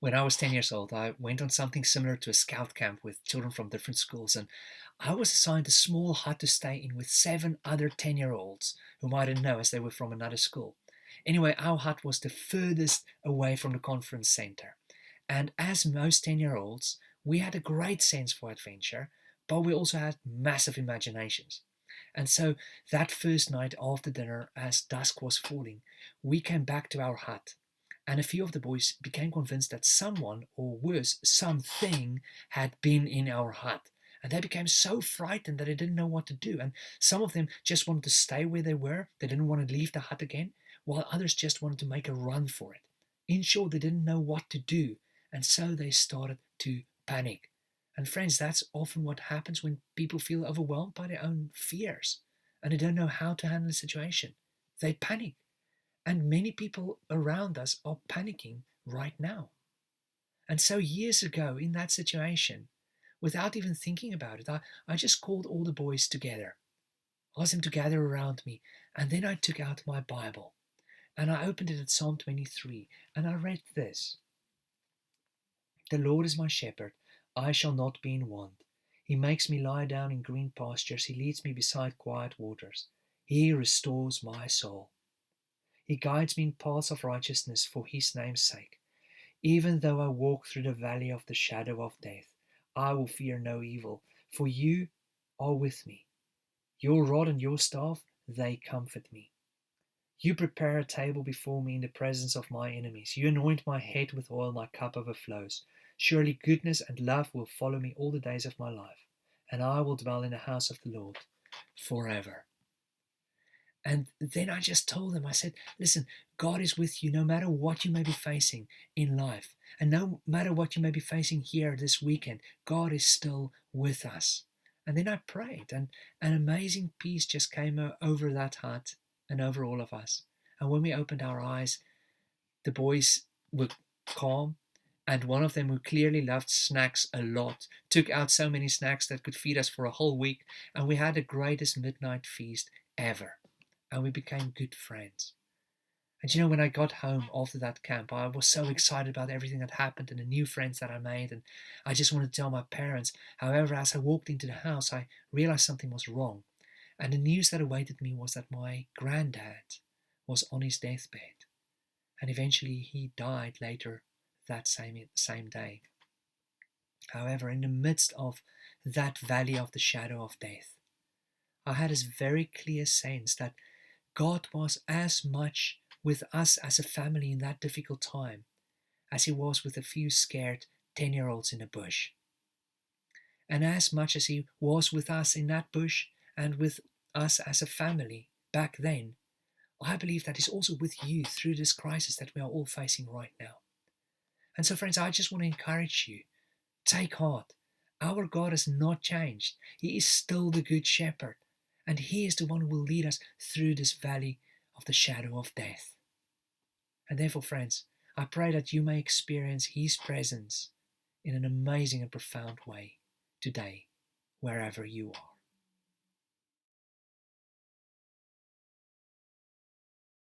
When I was 10 years old, I went on something similar to a scout camp with children from different schools, and I was assigned a small hut to stay in with 7 other 10-year-olds whom I didn't know as they were from another school. Anyway, our hut was the furthest away from the conference center. And as most 10-year-olds, we had a great sense for adventure, but we also had massive imaginations. And so that first night after dinner, as dusk was falling, we came back to our hut, and a few of the boys became convinced that someone, or worse, something, had been in our hut. And they became so frightened that they didn't know what to do. And some of them just wanted to stay where they were. They didn't want to leave the hut again, while others just wanted to make a run for it. In short, they didn't know what to do. And so they started to panic. And friends, that's often what happens when people feel overwhelmed by their own fears and they don't know how to handle the situation. They panic. And many people around us are panicking right now. And so years ago, in that situation, without even thinking about it, I just called all the boys together, asked them to gather around me, and then I took out my Bible and I opened it at Psalm 23 and I read this. The Lord is my shepherd, I shall not be in want. He makes me lie down in green pastures, he leads me beside quiet waters. He restores my soul. He guides me in paths of righteousness for his name's sake. Even though I walk through the valley of the shadow of death, I will fear no evil, for you are with me. Your rod and your staff, they comfort me. You prepare a table before me in the presence of my enemies. You anoint my head with oil, my cup overflows. Surely goodness and love will follow me all the days of my life, and I will dwell in the house of the Lord forever. And then I just told them, I said, listen, God is with you no matter what you may be facing in life. And no matter what you may be facing here this weekend, God is still with us. And then I prayed, and an amazing peace just came over that hut and over all of us. And when we opened our eyes, the boys were calm. And one of them, who clearly loved snacks a lot, took out so many snacks that could feed us for a whole week. And we had the greatest midnight feast ever. And we became good friends. And when I got home after that camp, I was so excited about everything that happened and the new friends that I made, and I just wanted to tell my parents. However, as I walked into the house, I realized something was wrong. And the news that awaited me was that my granddad was on his deathbed. And eventually he died later that same day. However, in the midst of that valley of the shadow of death, I had this very clear sense that God was as much with us as a family in that difficult time as he was with a few scared 10-year-olds in a bush. And as much as he was with us in that bush and with us as a family back then, I believe that he's also with you through this crisis that we are all facing right now. And so, friends, I just want to encourage you, take heart. Our God has not changed. He is still the good shepherd. And he is the one who will lead us through this valley of the shadow of death. And therefore, friends, I pray that you may experience his presence in an amazing and profound way today, wherever you are.